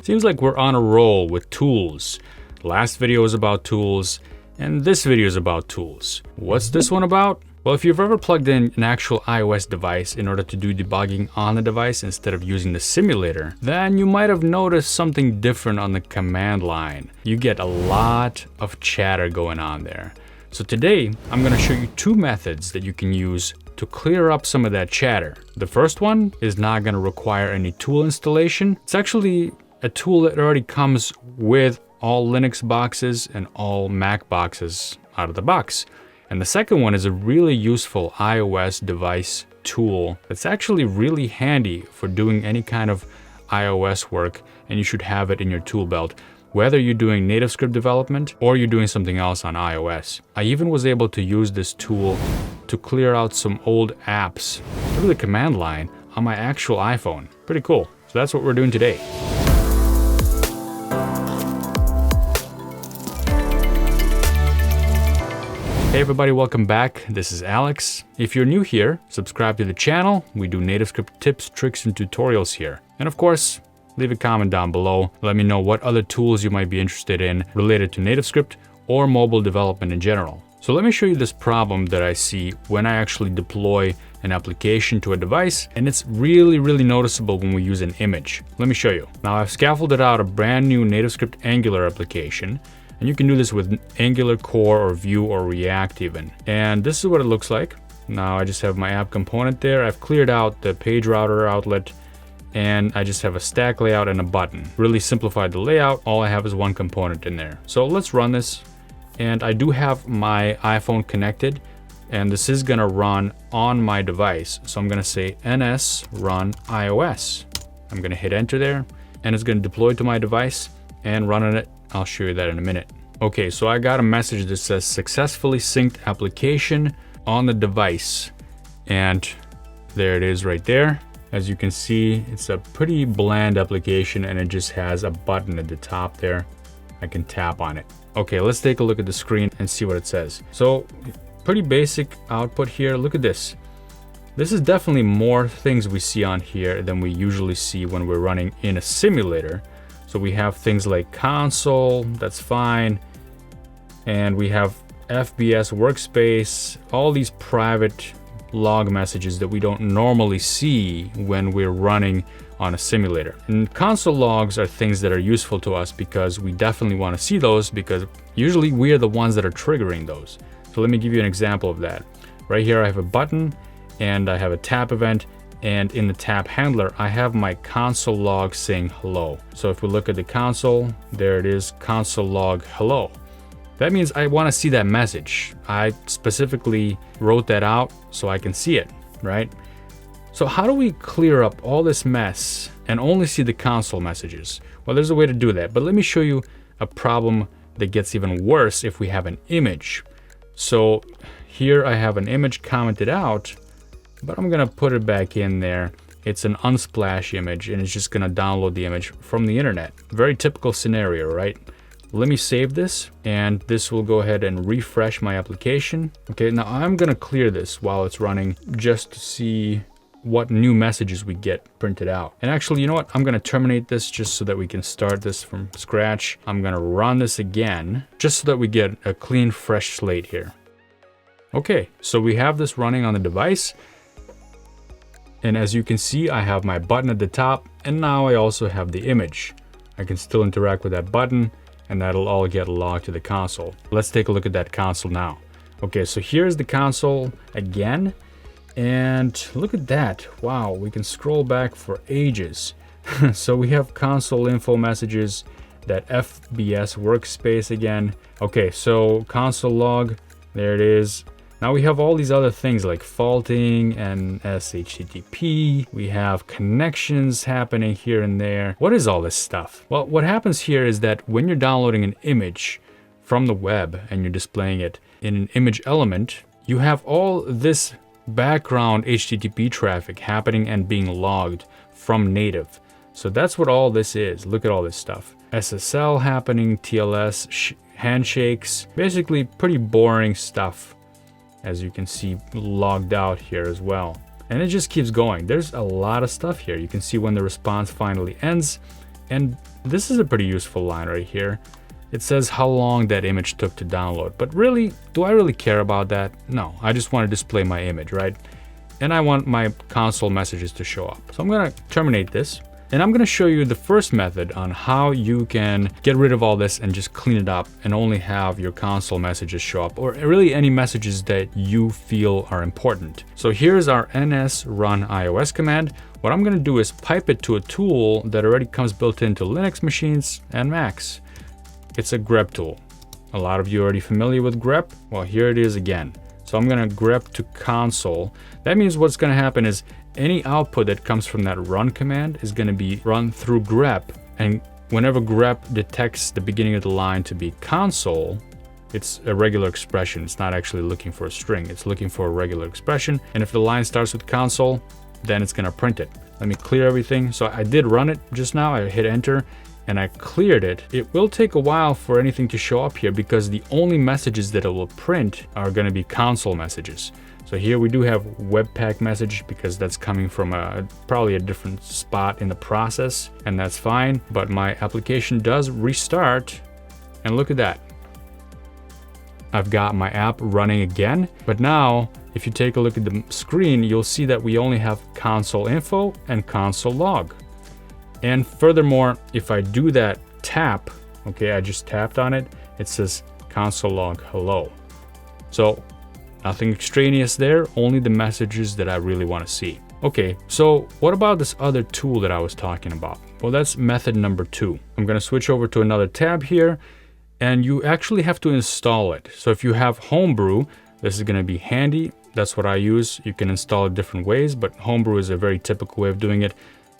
Seems like we're on a roll with tools. Last video was about tools, and this video is about tools. What's this one about? Well, if you've ever plugged in an actual iOS device in order to do debugging on the device instead of using the simulator, then you might have noticed something different on the command line. You get a lot of chatter going on there. So today, I'm going to show you two methods that you can use to clear up some of that chatter. The first one is not going to require any tool installation. It's actually a tool that already comes with all Linux boxes and all Mac boxes out of the box. And the second one is a really useful iOS device tool that's actually really handy for doing any kind of iOS work, and you should have it in your tool belt, whether you're doing NativeScript development or you're doing something else on iOS. I even was able to use this tool to clear out some old apps through the command line on my actual iPhone. Pretty cool. So that's what we're doing today. Hey everybody, welcome back. This is Alex. If you're new here, subscribe to the channel. We do NativeScript tips, tricks, and tutorials here. And of course, leave a comment down below. Let me know what other tools you might be interested in related to NativeScript or mobile development in general. So let me show you this problem that I see when I actually deploy an application to a device, and it's really noticeable when we use an image. Let me show you. Now I've scaffolded out a brand new NativeScript Angular application. And you can do this with Angular Core or Vue or React even. And this is what it looks like. Now I just have my app component there. I've cleared out the page router outlet and I just have a stack layout and a button. Really simplified the layout. All I have is one component in there. So let's run this. And I do have my iPhone connected and this is gonna run on my device. So I'm gonna say ns run iOS. I'm gonna hit enter there and it's gonna deploy to my device and run on it. I'll show you that in a minute. Okay, so I got a message that says successfully synced application on the device. And there it is right there. As you can see, it's a pretty bland application and it just has a button at the top there. I can tap on it. Okay, let's take a look at the screen and see what it says. So pretty basic output here. Look at this. This is definitely more things we see on here than we usually see when we're running in a simulator. So we have things like console, that's fine. And we have FBS workspace, all these private log messages that we don't normally see when we're running on a simulator. And console logs are things that are useful to us because we definitely want to see those because usually we are the ones that are triggering those. So let me give you an example of that. Right here I have a button and I have a tap event. And in the tap handler, I have my console log saying hello. So if we look at the console, there it is, console log hello. That means I want to see that message. I specifically wrote that out so I can see it, right? So how do we clear up all this mess and only see the console messages? Well, there's a way to do that, but let me show you a problem that gets even worse if we have an image. So here I have an image commented out, but I'm gonna put it back in there. It's an Unsplash image and it's just gonna download the image from the internet. Very typical scenario, right? Let me save this and this will go ahead and refresh my application. Okay, now I'm gonna clear this while it's running just to see what new messages we get printed out. And actually, you know what? I'm gonna terminate this just so that we can start this from scratch. I'm gonna run this again just so that we get a clean, fresh slate here. Okay, so we have this running on the device. And as you can see, I have my button at the top and now I also have the image. I can still interact with that button and that'll all get logged to the console. Let's take a look at that console now. Okay, so here's the console again. And look at that. Wow, we can scroll back for ages. So we have console info messages, that FBS workspace again. Okay, so console log, there it is. Now we have all these other things like faulting and SHTTP. We have connections happening here and there. What is all this stuff? Well, what happens here is that when you're downloading an image from the web and you're displaying it in an image element, you have all this background HTTP traffic happening and being logged from native. So that's what all this is. Look at all this stuff. SSL happening, TLS, handshakes, basically pretty boring stuff, as you can see logged out here as well. And it just keeps going. There's a lot of stuff here. You can see when the response finally ends And this is a pretty useful line right here. It says how long that image took to download. But really, do I really care about that? No, I just want to display my image, right? And I want my console messages to show up. So I'm going to terminate this. And I'm going to show you the first method on how you can get rid of all this and just clean it up and only have your console messages show up, or really any messages that you feel are important. So here's our ns run iOS command. What I'm going to do is pipe it to a tool that already comes built into Linux machines and Macs. It's a grep tool. A lot of you are already familiar with grep. Well, here it is again. So I'm going to grep to console. That means what's going to happen is any output that comes from that run command is going to be run through grep. And whenever grep detects the beginning of the line to be console, it's a regular expression. It's not actually looking for a string. It's looking for a regular expression. And if the line starts with console, then it's going to print it. Let me clear everything. So I did run it just now. I hit enter and I cleared it. It will take a while for anything to show up here because the only messages that it will print are going to be console messages. So here we do have Webpack message because that's coming from probably a different spot in the process, and that's fine. But my application does restart, and look at that. I've got my app running again, but now if you take a look at the screen, you'll see that we only have console info and console log. And furthermore, if I do that tap, okay, I just tapped on it, it says console log hello. So nothing extraneous there, only the messages that I really want to see. Okay, so what about this other tool that I was talking about? Well, that's method number 2. I'm going to switch over to another tab here, and you actually have to install it. So if you have Homebrew, this is going to be handy. That's what I use. You can install it different ways, but Homebrew is a very typical way of doing it.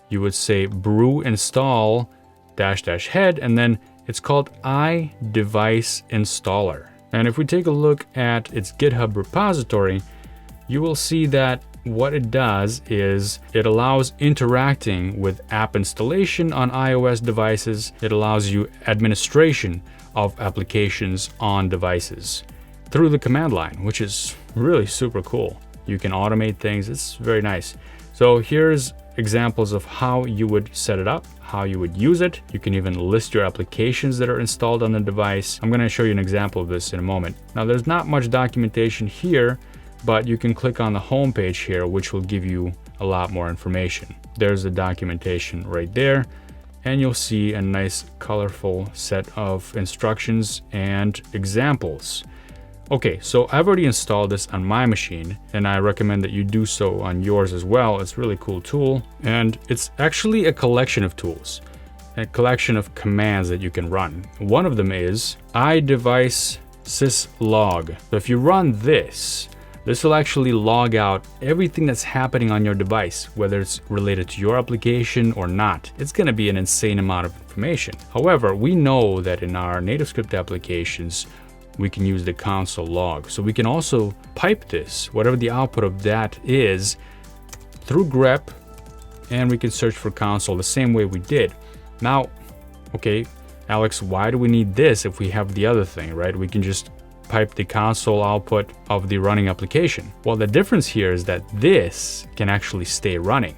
You would say brew install -- head, and then it's called iDevice installer. And if we take a look at its GitHub repository, you will see that what it does is it allows interacting with app installation on iOS devices. It allows you administration of applications on devices through the command line, which is really super cool. You can automate things. It's very nice. So here's examples of how you would set it up, how you would use it. You can even list your applications that are installed on the device. I'm going to show you an example of this in a moment. Now, there's not much documentation here, but you can click on the home page here, which will give you a lot more information. There's the documentation right there, and you'll see a nice colorful set of instructions and examples. Okay, so I've already installed this on my machine, and I recommend that you do so on yours as well. It's a really cool tool, and it's actually a collection of tools, a collection of commands that you can run. One of them is iDevice syslog. So if you run this will actually log out everything that's happening on your device, whether it's related to your application or not. It's going to be an insane amount of information. However, we know that in our NativeScript applications, we can use the console log. So we can also pipe this, whatever the output of that is, through grep, and we can search for console the same way we did. Now, okay, Alex, why do we need this if we have the other thing, right? We can just pipe the console output of the running application. Well, the difference here is that this can actually stay running.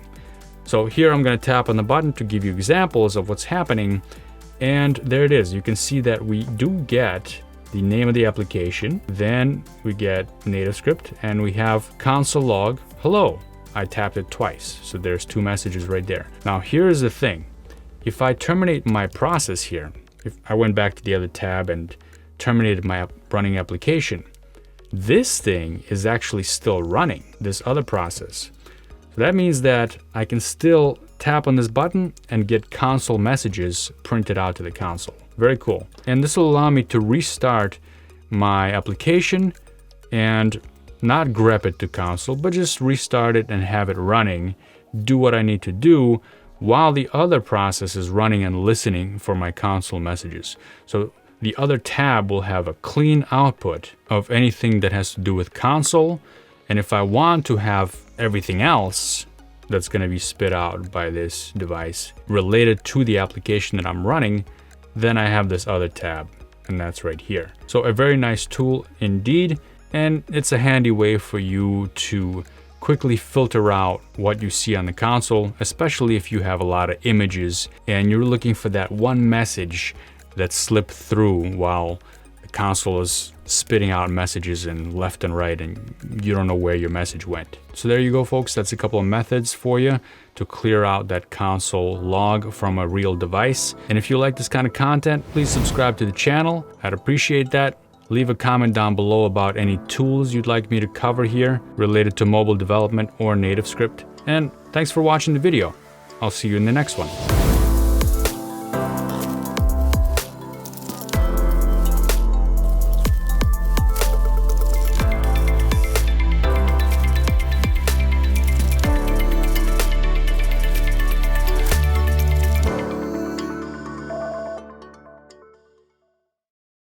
So here I'm going to tap on the button to give you examples of what's happening, and there it is. You can see that we do get the name of the application, then we get NativeScript, and we have console log hello. I tapped it twice, so there's 2 messages right there. Now here's the thing. If I terminate my process here, if I went back to the other tab and terminated my running application, this thing is actually still running, this other process. So that means that I can still tap on this button and get console messages printed out to the console. Very cool. And this will allow me to restart my application and not grep it to console, but just restart it and have it running, do what I need to do while the other process is running and listening for my console messages. So the other tab will have a clean output of anything that has to do with console. And if I want to have everything else that's going to be spit out by this device related to the application that I'm running, then I have this other tab, and that's right here. So a very nice tool indeed, and it's a handy way for you to quickly filter out what you see on the console, especially if you have a lot of images and you're looking for that one message that slipped through while the console is spitting out messages in left and right and you don't know where your message went. So there you go, folks. That's a couple of methods for you to clear out that console log from a real device. And if you like this kind of content, please subscribe to the channel. I'd appreciate that. Leave a comment down below about any tools you'd like me to cover here related to mobile development or NativeScript. And thanks for watching the video. I'll see you in the next one.